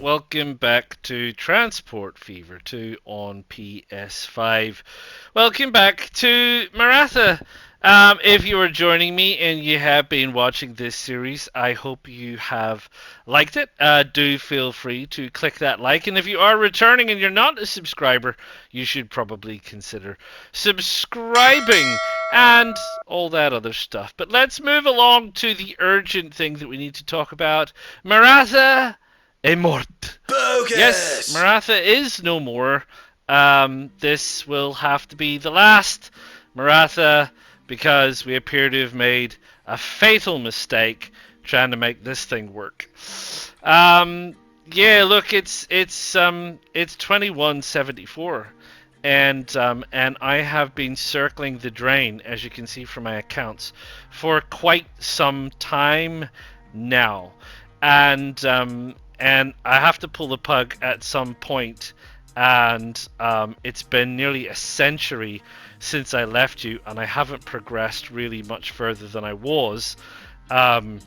welcome back to Transport Fever 2 on PS5. Welcome back to Maratha. If you are joining me and you have been watching this series, I hope you have liked it. Do feel free to click that like, and if you are returning and you're not a subscriber, you should probably consider subscribing and all that other stuff. But let's move along to the urgent thing that we need to talk about. Maratha est mort. Yes, Bogus! Maratha is no more. This will have to be the last Maratha because we appear to have made a fatal mistake trying to make this thing work. Yeah, look, it's 2174, and I have been circling the drain, as you can see from my accounts, for quite some time now, and I have to pull the plug at some point, and it's been nearly a century since I left you, and I haven't progressed really much further than I was. Um,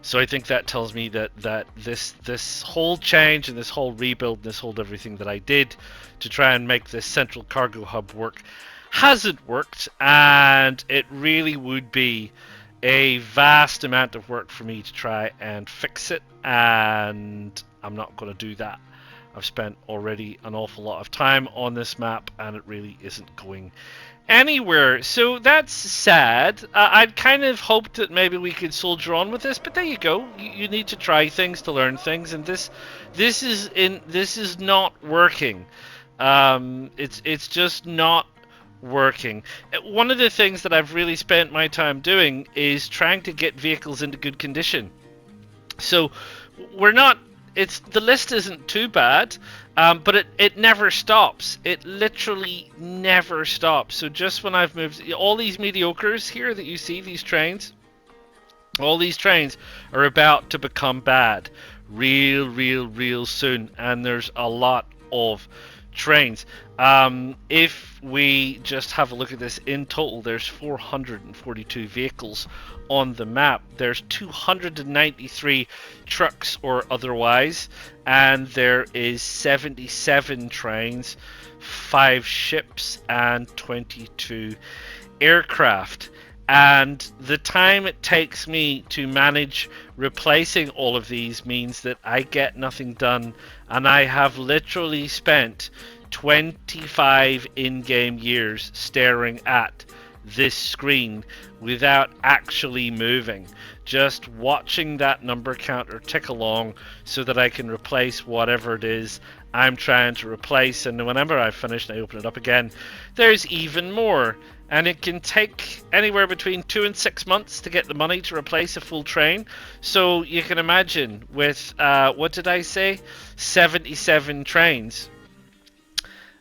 so I think that tells me that this whole change and this whole rebuild and this whole everything that I did to try and make this central cargo hub work hasn't worked, and it really would be a vast amount of work for me to try and fix it, and I'm not going to do that. I've spent already an awful lot of time on this map, and it really isn't going anywhere. So that's sad. I'd kind of hoped that maybe we could soldier on with this, but there you go. You need to try things to learn things, and this is not working. It's just not working. One of the things that I've really spent my time doing is trying to get vehicles into good condition. So we're not. It's the list isn't too bad, but it never stops. It literally never stops. So just when I've moved all these mediocres here that you see, these trains, all these trains are about to become bad, real soon, and there's a lot of trains. If we just have a look at this in total, there's 442 vehicles on the map. There's 293 trucks or otherwise, and there is 77 trains, 5 ships, and 22 aircraft. And the time it takes me to manage replacing all of these means that I get nothing done, and I have literally spent 25 in-game years staring at this screen without actually moving, just watching that number counter tick along so that I can replace whatever it is I'm trying to replace. And whenever I've finished and I open it up again, there's even more. And it can take anywhere between 2 and 6 months to get the money to replace a full train. So you can imagine with, what did I say? 77 trains.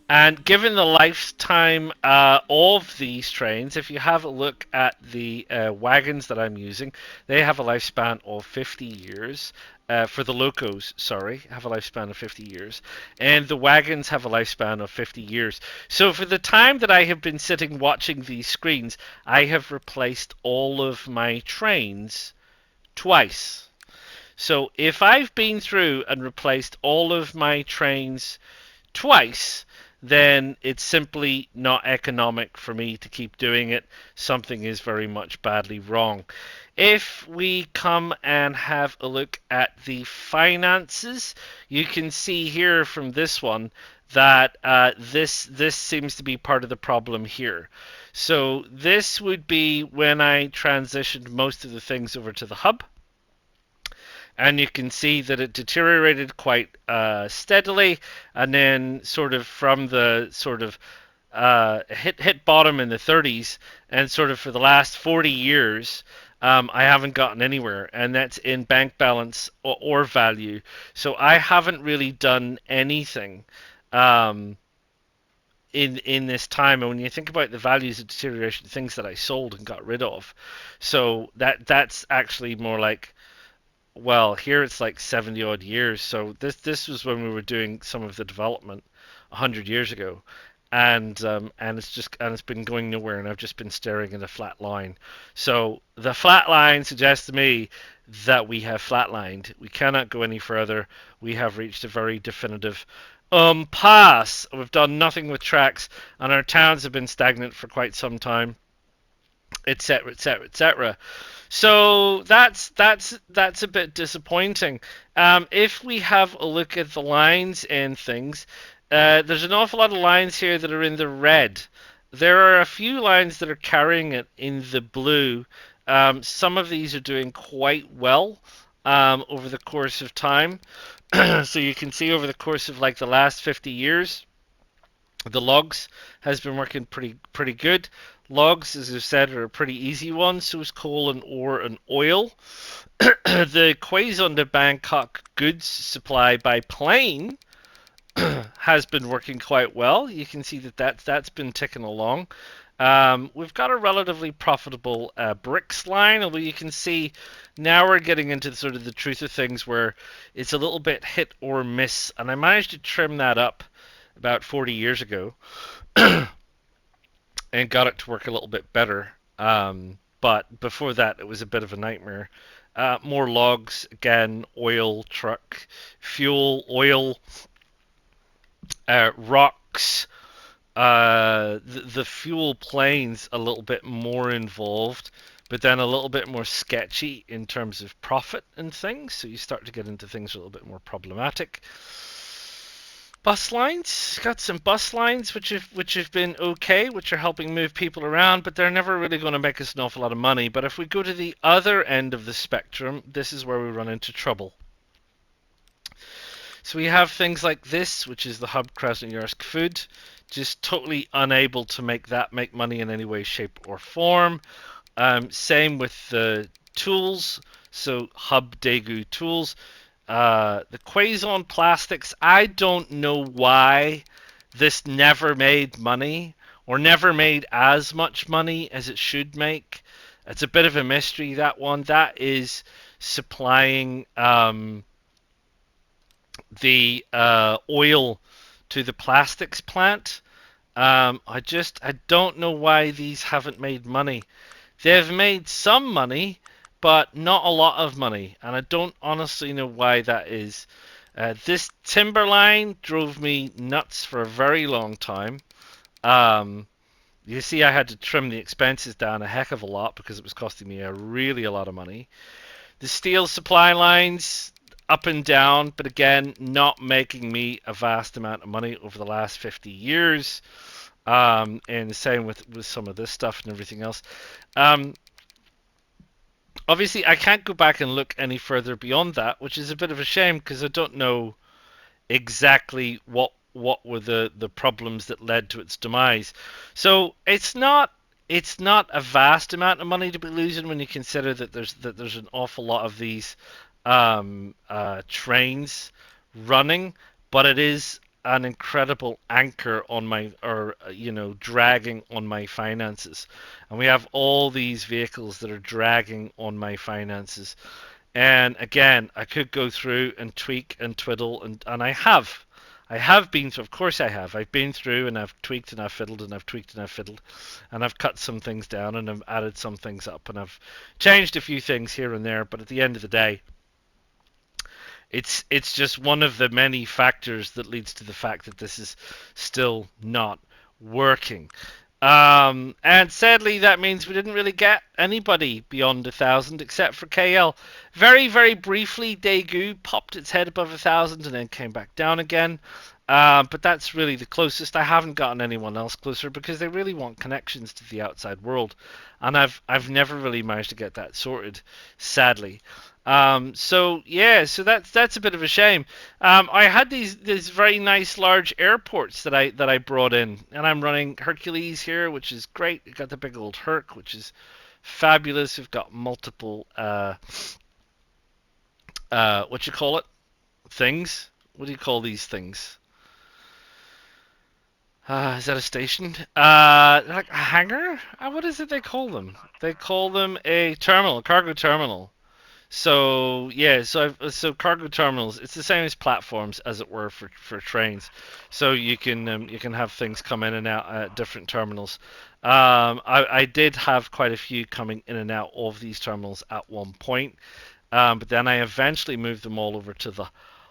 And given the lifetime of these trains, if you have a look at the wagons that I'm using, they have a lifespan of 50 years. For the locos, sorry, have a lifespan of 50 years. And the wagons have a lifespan of 50 years. So for the time that I have been sitting watching these screens, I have replaced all of my trains twice. So if I've been through and replaced all of my trains twice, then it's simply not economic for me to keep doing it. Something is very much badly wrong. If we come and have a look at the finances, you can see here from this one that this seems to be part of the problem here. So this would be when I transitioned most of the things over to the hub, and you can see that it deteriorated quite steadily, and then sort of from the sort of hit bottom in the 30s, and sort of for the last 40 years, I haven't gotten anywhere, and that's in bank balance or value. So I haven't really done anything in this time. And when you think about the values of deterioration, things that I sold and got rid of, so that's actually more like, well, here it's like 70 odd years. So this was when we were doing some of the development 100 years ago, and it's been going nowhere, and I've just been staring at a flat line. So the flat line suggests to me that we have flatlined. We cannot go any further. We have reached a very definitive pass. We've done nothing with tracks, and our towns have been stagnant for quite some time, etc., etc., etc. So that's a bit disappointing. If we have a look at the lines and things, there's an awful lot of lines here that are in the red. There are a few lines that are carrying it in the blue. Some of these are doing quite well over the course of time. So you can see over the course of like the last 50 years, the logs has been working pretty good. Logs, as I've said, are a pretty easy one. So is coal and ore and oil. The Quaison de Bangkok goods supply by plane has been working quite well. You can see that's been ticking along. We've got a relatively profitable bricks line, although you can see now we're getting into sort of the truth of things where it's a little bit hit or miss, and I managed to trim that up about 40 years ago and got it to work a little bit better. But before that, it was a bit of a nightmare. More logs, again, oil, truck, fuel, oil, rocks. The fuel planes a little bit more involved, but then a little bit more sketchy in terms of profit and things. So you start to get into things a little bit more problematic. Bus lines, got some bus lines which have been okay, which are helping move people around, but they're never really going to make us an awful lot of money. But if we go to the other end of the spectrum, this is where we run into trouble. So we have things like this, which is the Hub Krasnoyarsk food, just totally unable to make money in any way, shape, or form. Same with the tools, so Hub Daegu tools. The Quaison plastics, I don't know why this never made money or never made as much money as it should make. It's a bit of a mystery, that one. That is supplying the oil to the plastics plant. I don't know why these haven't made money. They've made some money, but not a lot of money, and I don't honestly know why that is. This timberline drove me nuts for a very long time. Um, you see, I had to trim the expenses down a heck of a lot because it was costing me a lot of money. The steel supply lines up and down, but again, not making me a vast amount of money over the last 50 years. And the same with some of this stuff and everything else. Um, Obviously, I can't go back and look any further beyond that, which is a bit of a shame because I don't know exactly what were the problems that led to its demise. So it's not a vast amount of money to be losing when you consider that there's an awful lot of these trains running, but it is an incredible anchor on my or dragging on my finances, and we have all these vehicles that are dragging on my finances. And again, I could go through and tweak and twiddle, and I have been through, of course I have. I've been through and I've tweaked and I've fiddled and I've tweaked and I've fiddled, and I've cut some things down and I've added some things up and I've changed a few things here and there. But at the end of the day, it's just one of the many factors that leads to the fact that this is still not working. And sadly, that means we didn't really get anybody beyond 1,000 except for KL. Very, very briefly, Daegu popped its head above 1,000 and then came back down again. But that's really the closest. I haven't gotten anyone else closer because they really want connections to the outside world, and I've never really managed to get that sorted, sadly. So yeah, so that's a bit of a shame. I had these very nice large airports that I brought in, and I'm running Hercules here, which is great. We've got the big old Herc, which is fabulous. We've got multiple what you call it things. What do you call these things? Is that a station? Like a hangar? What is it they call them? They call them a terminal, a cargo terminal. So yeah, so cargo terminals. It's the same as platforms, as it were, for trains. So you can have things come in and out at different terminals. I did have quite a few coming in and out of these terminals at one point. But then I eventually moved them all over to the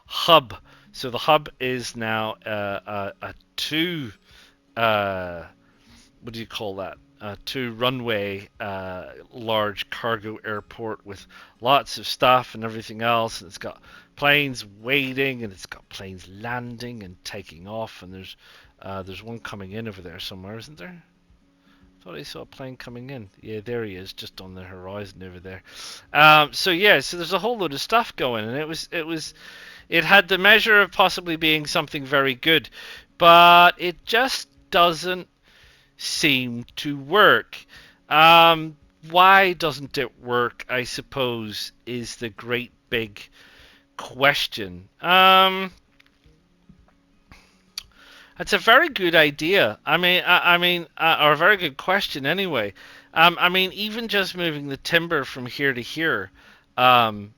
hub. So the hub is now a two what do you call that? Two runway large cargo airport with lots of stuff and everything else. And it's got planes waiting, and it's got planes landing and taking off. And there's one coming in over there somewhere, isn't there? Thought I saw a plane coming in. Yeah, there he is, just on the horizon over there. So yeah, so there's a whole load of stuff going, and it had the measure of possibly being something very good, but it just doesn't seem to work. Why doesn't it work, I suppose, is the great big question. That's a very good idea. Or a very good question anyway. Even just moving the timber from here to here, um,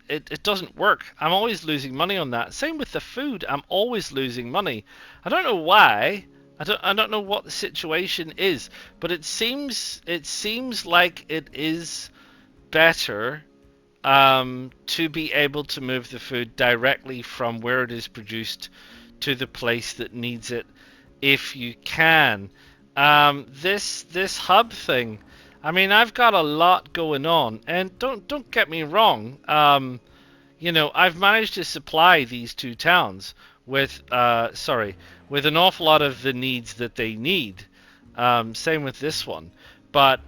it doesn't work. I'm always losing money on that. Same with the food. I'm always losing money. I don't know why. I don't know what the situation is, but it seems like it is better to be able to move the food directly from where it is produced to the place that needs it, if you can. This hub thing. I've got a lot going on, and don't get me wrong. I've managed to supply these two towns with, with an awful lot of the needs that they need. Same with this one, but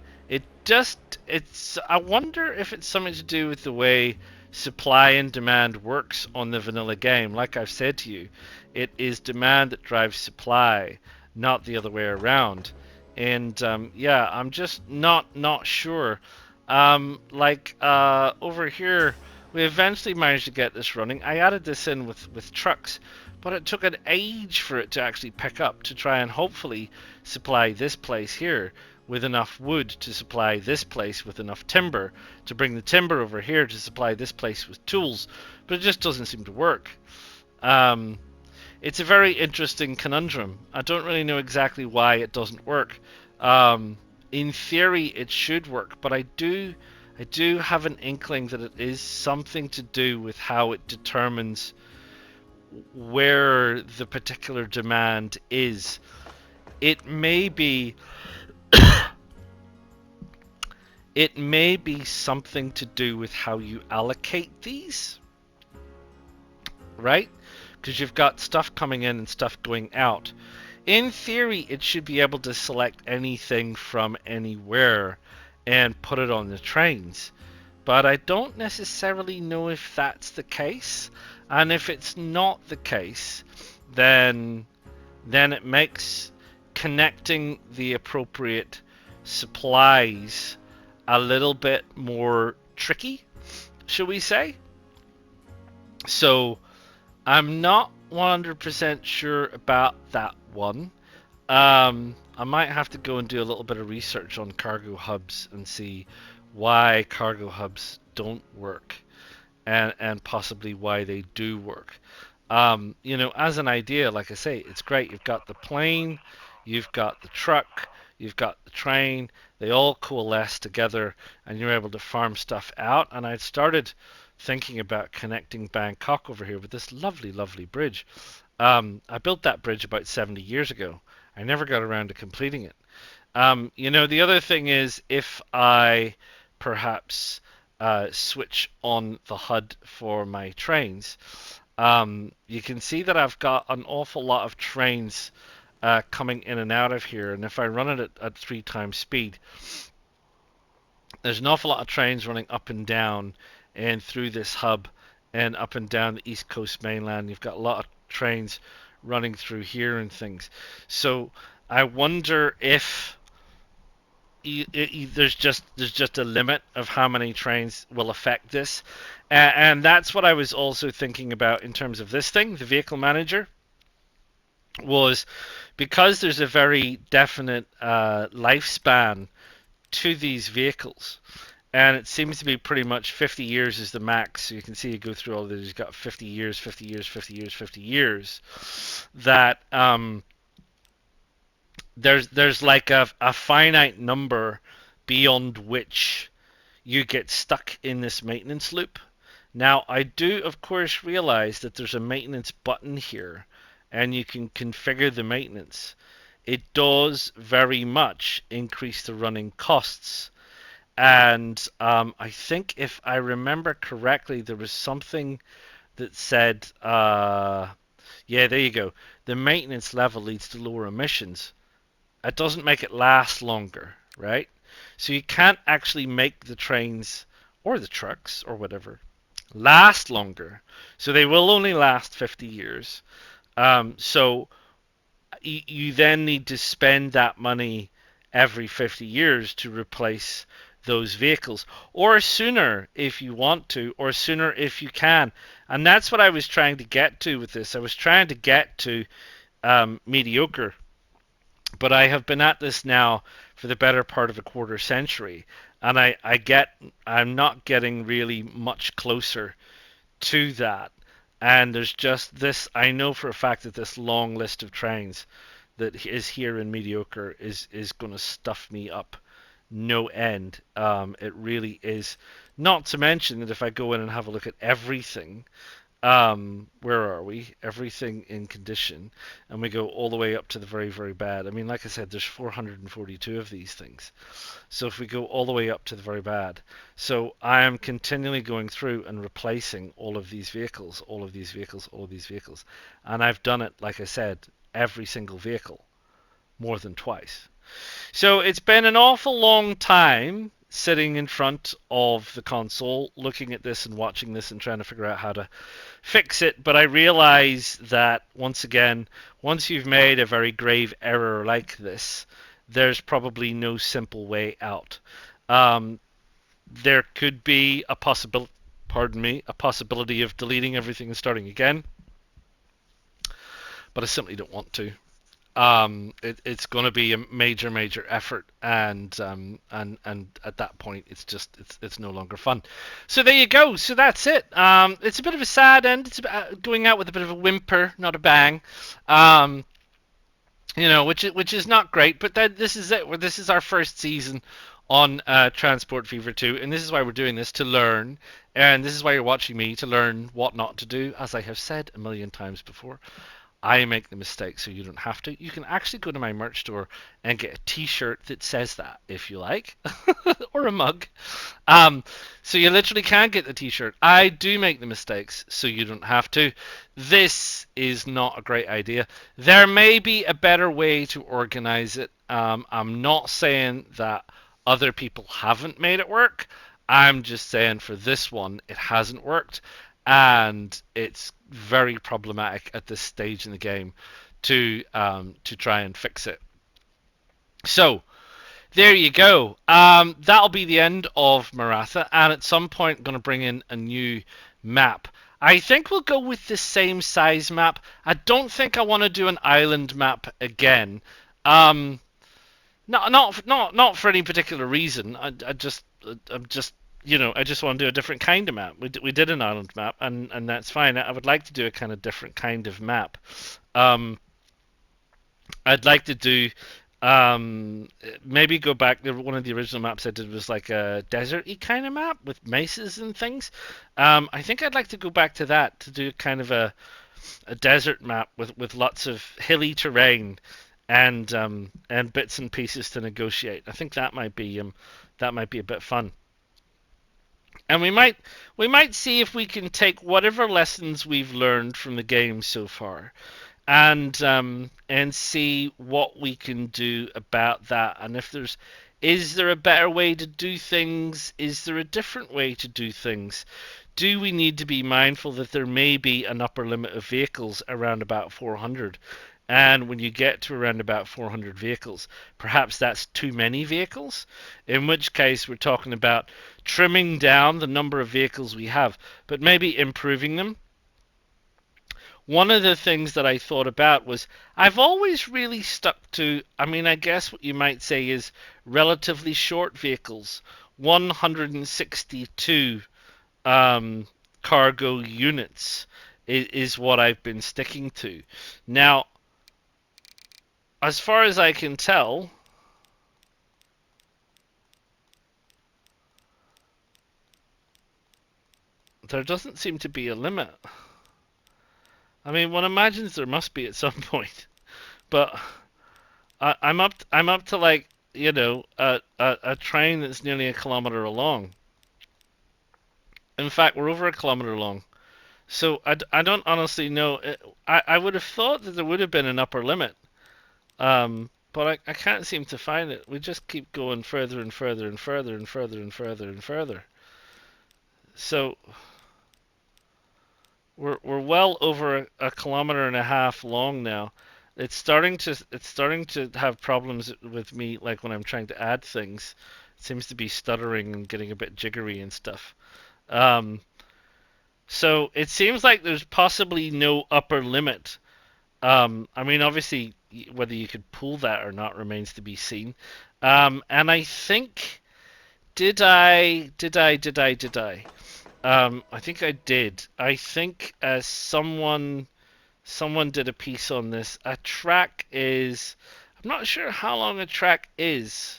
I wonder if it's something to do with the way supply and demand works on the vanilla game. Like I've said to you, it is demand that drives supply, not the other way around. And yeah, I'm just not sure. Over here, we eventually managed to get this running. I added this in with trucks, but it took an age for it to actually pick up to try and hopefully supply this place here with enough wood to supply this place with enough timber to bring the timber over here to supply this place with tools, but it just doesn't seem to work. Um, it's a very interesting conundrum. I don't really know exactly why it doesn't work. In theory, it should work, but I do have an inkling that it is something to do with how it determines where the particular demand is. It may be it may be something to do with how you allocate these, right? Because you've got stuff coming in and stuff going out. In theory, it should be able to select anything from anywhere and put it on the trains. But I don't necessarily know if that's the case. And if it's not the case, then it makes connecting the appropriate supplies a little bit more tricky, shall we say? So I'm not 100% sure about that one. I might have to go and do a little bit of research on cargo hubs and see why cargo hubs don't work, and possibly why they do work. As an idea, like I say, it's great. You've got the plane, you've got the truck, you've got the train. They all coalesce together, and you're able to farm stuff out. And I started thinking about connecting Bangkok over here with this lovely, lovely bridge. I built that bridge about 70 years ago. I never got around to completing it. The other thing is if I perhaps switch on the HUD for my trains, you can see that I've got an awful lot of trains coming in and out of here. And if I run it at 3 times speed, there's an awful lot of trains running up and down and through this hub and up and down the East Coast mainland. You've got a lot of trains running through here and things. So I wonder if there's just a limit of how many trains will affect this, and that's what I was also thinking about in terms of this thing, the vehicle manager, was because there's a very definite lifespan to these vehicles. And it seems to be pretty much 50 years is the max. So you can see you go through all this. You've got 50 years, 50 years, 50 years, 50 years. That there's like a finite number beyond which you get stuck in this maintenance loop. Now, I do, of course, realize that there's a maintenance button here, and you can configure the maintenance. It does very much increase the running costs. And I think if I remember correctly, there was something that said, yeah, there you go. The maintenance level leads to lower emissions. It doesn't make it last longer, right? So you can't actually make the trains or the trucks or whatever last longer. So they will only last 50 years. So you then need to spend that money every 50 years to replace those vehicles, or sooner if you want to, or sooner if you can. And that's what I was trying to get to with this. I was trying to get to mediocre, but I have been at this now for the better part of a quarter century, and I'm not getting really much closer to that. And there's just this, I know for a fact that this long list of trains that is here in mediocre is going to stuff me up no end. It really is. Not to mention that if I go in and have a look at everything, where are we? Everything in condition, and we go all the way up to the very, very bad. I mean, like I said, there's 442 of these things. So if we go all the way up to the very bad, so I am continually going through and replacing all of these vehicles, all of these vehicles, all of these vehicles, and I've done it, like I said, every single vehicle more than twice. So it's been an awful long time sitting in front of the console, looking at this and watching this and trying to figure out how to fix it. But I realize that once again, once you've made a very grave error like this, there's probably no simple way out. Um, there could be a possibility, pardon me, a possibility of deleting everything and starting again, but I simply don't want to. It's going to be a major, major effort, and at that point, it's no longer fun. So there you go. So that's it. It's a bit of a sad end. It's going out with a bit of a whimper, not a bang. Um, which is not great. But this is it. This is our first season on Transport Fever 2, and this is why we're doing this, to learn. And this is why you're watching me, to learn what not to do, as I have said a million times before. I make the mistake so you don't have to. You can actually go to my merch store and get a t-shirt that says that if you like, or a mug. Um, so you literally can get the t-shirt. I do make the mistakes so you don't have to. This is not a great idea. There may be a better way to organize it. I'm not saying that other people haven't made it work. I'm just saying for this one, it hasn't worked, and it's very problematic at this stage in the game to try and fix it. So there you go. That'll be the end of Maratha, and at some point, I'm going to bring in a new map. I think we'll go with the same size map. I don't think I want to do an island map again. Um, not for any particular reason. I'm just I just want to do a different kind of map. We did an island map, and that's fine. I would like to do a kind of different kind of map. Um, I'd like to do maybe go back. One of the original maps I did was like a desert-y kind of map with mesas and things. I think I'd like to go back to that to do kind of a desert map with lots of hilly terrain and bits and pieces to negotiate. I think that might be a bit fun. And we might see if we can take whatever lessons we've learned from the game so far, and see what we can do about that. And if is there a better way to do things? Is there a different way to do things? Do we need to be mindful that there may be an upper limit of vehicles around about 400? And when you get to around about 400 vehicles, perhaps that's too many vehicles, in which case we're talking about trimming down the number of vehicles we have, but maybe improving them. One of the things that I thought about was I've always really stuck to, I mean, I guess what you might say is relatively short vehicles, 162 cargo units is what I've been sticking to. Now, as far as I can tell, there doesn't seem to be a limit. I mean, one imagines there must be at some point, but I'm up to like a train that's nearly a kilometer long. In fact, we're over a kilometer long. So I don't honestly know. I would have thought that there would have been an upper limit, but I can't seem to find it. We just keep going further and further and further and further and further and further. So we're well over a kilometer and a half long now. It's starting to have problems with me, like when I'm trying to add things. It seems to be stuttering and getting a bit jiggery and stuff. Um, so it seems like there's possibly no upper limit. I mean, obviously, whether you could pull that or not remains to be seen. And I think, did I? I think I did. I think someone did a piece on this. A track is, I'm not sure how long a track is.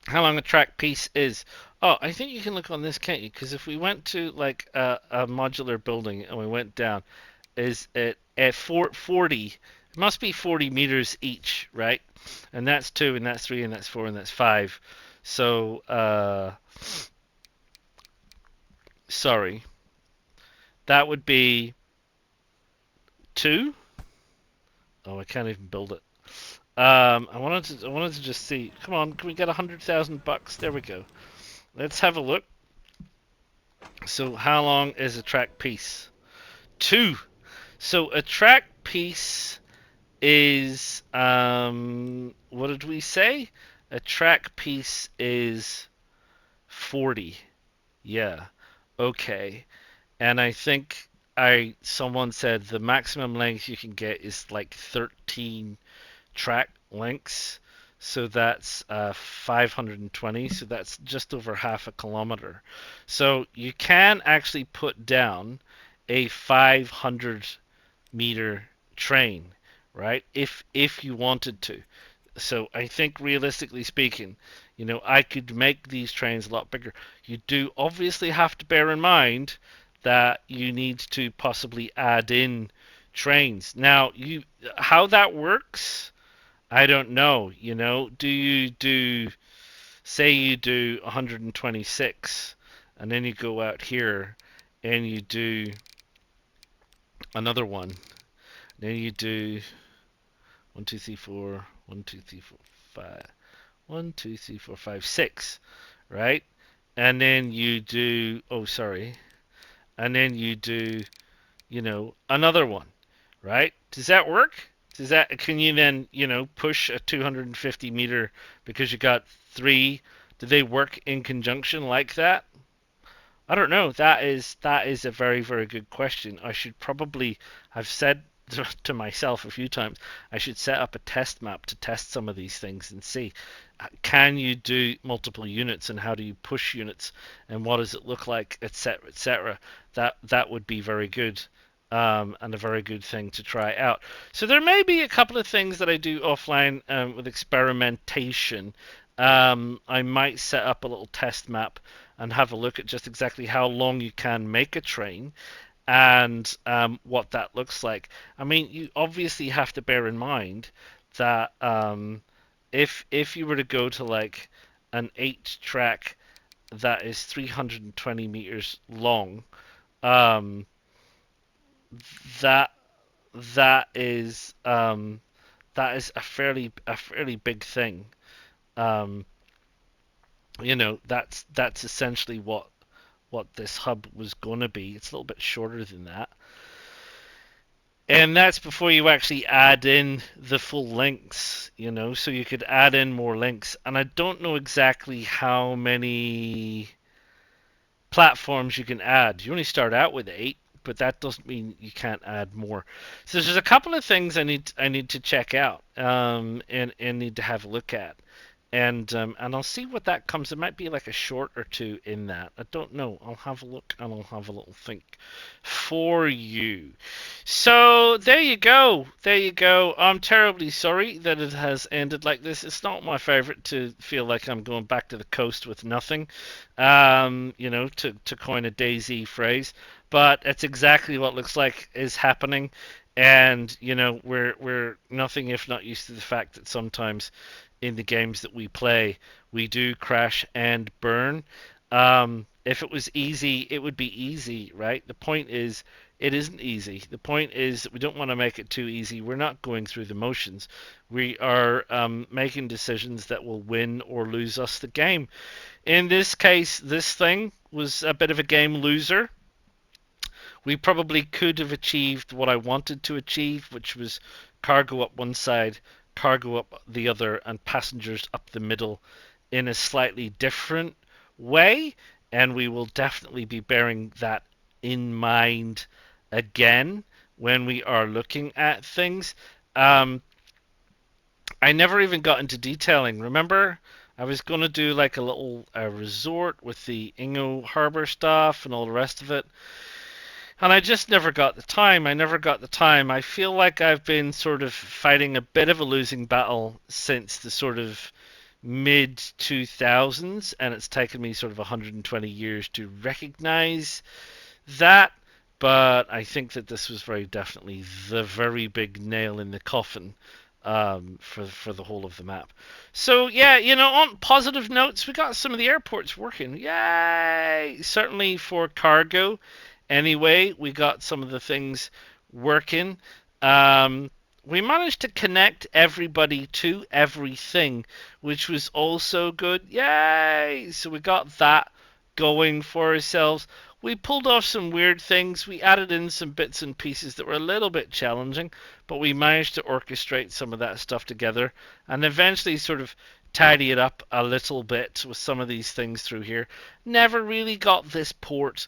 How long a track piece is. Oh, I think you can look on this, can't you? Because if we went to like a modular building and we went down, is it at 40? It must be 40 meters each, right? And that's 2, and that's 3, and that's 4, and that's 5. So, sorry, that would be 2. Oh, I can't even build it. I wanted to just see. Come on, can we get 100,000 bucks? There we go. Let's have a look. So, how long is a track piece? 2. So, a track piece is what did we say? A track piece is 40. Yeah. Okay. And I think I someone said the maximum length you can get is like 13 track lengths. So that's 520. So that's just over half a kilometer. So you can actually put down a 500-meter train, right? If you wanted to. So I think realistically speaking, I could make these trains a lot bigger. You do obviously have to bear in mind that you need to possibly add in trains. Now, how that works, I don't know. Do you do, say you do 126, and then you go out here and you do another one. Then you do 1, 2, 3, 4, 1, 2, 3, 4, 5, 1, 2, 3, 4, 5, 6, right? And then you do, oh, sorry. And then you do, another one, right? Does that work? Can you then, push a 250 meter because you got 3? Do they work in conjunction like that? I don't know. That is a very, very good question. I should probably have said to myself a few times, I should set up a test map to test some of these things and see, can you do multiple units and how do you push units and what does it look like, etc., etc. That would be very good, and a very good thing to try out. So there may be a couple of things that I do offline, with experimentation. I might set up a little test map and have a look at just exactly how long you can make a train and what that looks like. I mean, you obviously have to bear in mind that if you were to go to like an 8 track that is 320 meters long, um, that that is a fairly big thing. Um, that's essentially what this hub was going to be. It's a little bit shorter than that. And that's before you actually add in the full links, so you could add in more links. And I don't know exactly how many platforms you can add. You only start out with 8, but that doesn't mean you can't add more. So there's a couple of things I need to check out, and need to have a look at. and I'll see what that comes. It might be like a short or two in that. I don't know. I'll have a look and I'll have a little think for you. So there you go. There you go. I'm terribly sorry that it has ended like this. It's not my favorite to feel like I'm going back to the coast with nothing. To coin a Daisy phrase, but it's exactly what looks like is happening. And we're nothing if not used to the fact that sometimes in the games that we play, we do crash and burn. If it was easy, it would be easy, right? The point is, it isn't easy. The point is that we don't want to make it too easy. We're not going through the motions. We are making decisions that will win or lose us the game. In this case, this thing was a bit of a game loser. We probably could have achieved what I wanted to achieve, which was cargo up one side, cargo up the other, and passengers up the middle in a slightly different way. And we will definitely be bearing that in mind again when we are looking at things. Um, I never even got into detailing. Remember, I was going to do like a little resort with the Ingo Harbor stuff and all the rest of it. And I just never got the time. I never got the time. I feel like I've been sort of fighting a bit of a losing battle since the sort of mid 2000s, and it's taken me sort of 120 years to recognize that. But I think that this was very definitely the very big nail in the coffin for the whole of the map. So yeah, on positive notes, we got some of the airports working. Yay! Certainly for cargo. Anyway, we got some of the things working. Um, we managed to connect everybody to everything, which was also good. Yay! So we got that going for ourselves. We pulled off some weird things. We added in some bits and pieces that were a little bit challenging, but we managed to orchestrate some of that stuff together and eventually sort of tidy it up a little bit with some of these things through here. Never really got this port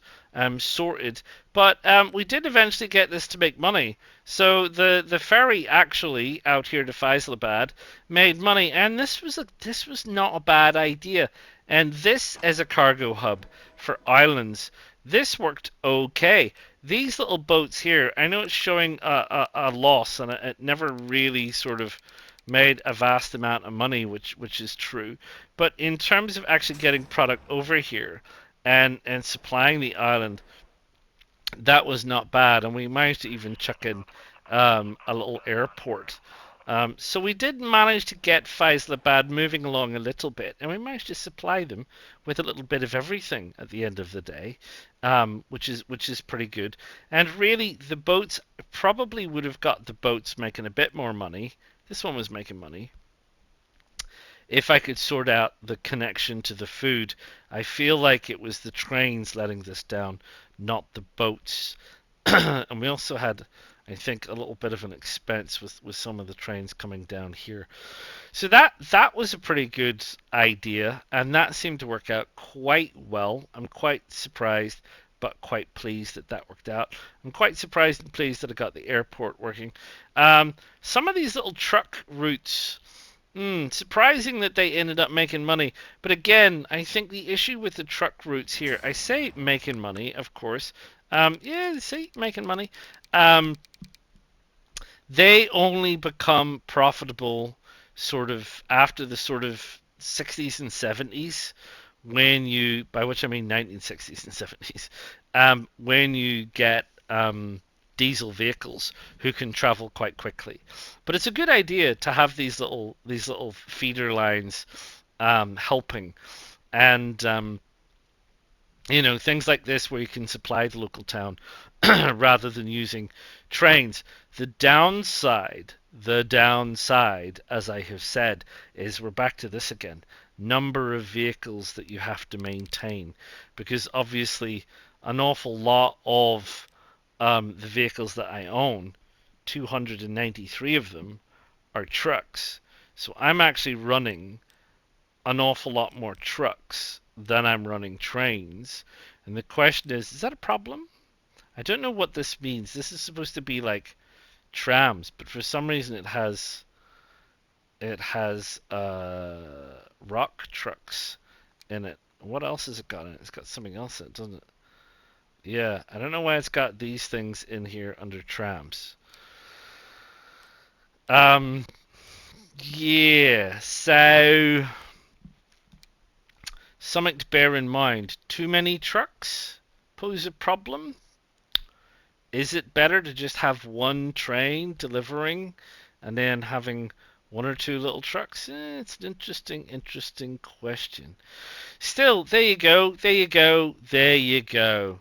sorted, but we did eventually get this to make money. So the ferry actually out here to Faisalabad made money, and this was not a bad idea. And this as a cargo hub for islands, this worked okay. These little boats here, I know it's showing a loss, and it never really sort of made a vast amount of money, which is true. But in terms of actually getting product over here and supplying the island, that was not bad, and we managed to even chuck in a little airport. So we did manage to get Faisalabad moving along a little bit, and we managed to supply them with a little bit of everything at the end of the day, which is pretty good. And really, the boats probably would have got the boats making a bit more money. This one was making money if I could sort out the connection to the food. I feel like it was the trains letting this down, not the boats. And we also had, I think, a little bit of an expense with some of the trains coming down here. So that was a pretty good idea, and that seemed to work out quite well. I'm quite surprised, but quite pleased that that worked out. I'm quite surprised and pleased that I got the airport working. Some of these little truck routes. Surprising that they ended up making money. But again, I think the issue with the truck routes here, I say making money, of course. Yeah, see, making money. Um, they only become profitable sort of after the sort of 60s and 70s when you, by which I mean 1960s and 70s, when you get diesel vehicles who can travel quite quickly. But it's a good idea to have these little feeder lines helping, and things like this where you can supply the local town rather than using trains. The downside, as I have said, is we're back to this again. Number of vehicles that you have to maintain, because obviously an awful lot of the vehicles that I own, 293 of them, are trucks. So I'm actually running an awful lot more trucks than I'm running trains. And the question is that a problem? I don't know what this means. This is supposed to be like trams, but for some reason It has rock trucks in it. What else has it got in it? It's got something else in it, doesn't it? Yeah, I don't know why it's got these things in here under trams. Um, yeah, so something to bear in mind. Too many trucks pose a problem. Is it better to just have one train delivering and then having one or two little trucks? It's an interesting question. Still, there you go, there you go, there you go.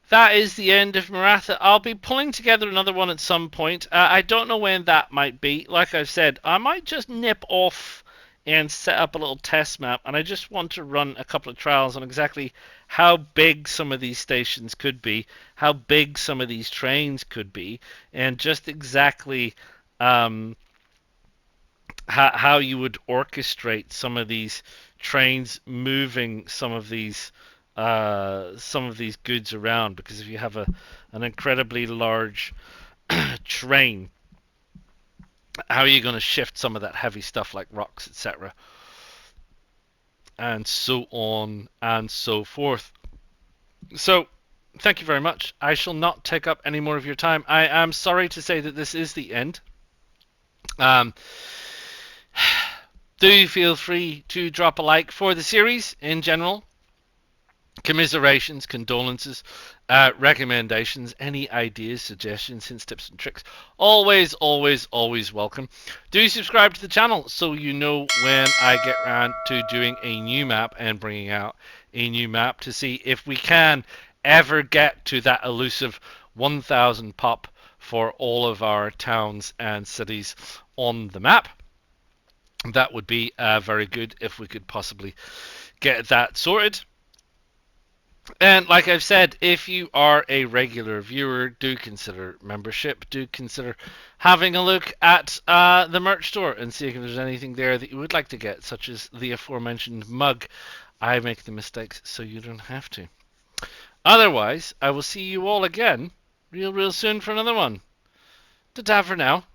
That is the end of Maratha. I'll be pulling together another one at some point. I don't know when that might be. Like I've said, I might just nip off and set up a little test map, and I just want to run a couple of trials on exactly how big some of these stations could be, how big some of these trains could be, and just exactly um, how you would orchestrate some of these trains moving some of these goods around. Because if you have an incredibly large train, how are you going to shift some of that heavy stuff like rocks, etc., and so on and so forth? So, thank you very much. I shall not take up any more of your time. I am sorry to say that this is the end. Um, do feel free to drop a like for the series in general. Commiserations, condolences, recommendations, any ideas, suggestions, hints, tips, and tricks. Always, always, always welcome. Do subscribe to the channel so you know when I get around to doing a new map and bringing out a new map to see if we can ever get to that elusive 1,000 pop for all of our towns and cities on the map. That would be very good if we could possibly get that sorted. And like I've said, if you are a regular viewer, do consider membership. Do consider having a look at the merch store and see if there's anything there that you would like to get, such as the aforementioned mug. I make the mistakes so you don't have to. Otherwise, I will see you all again real soon for another one. Ta-ta for now.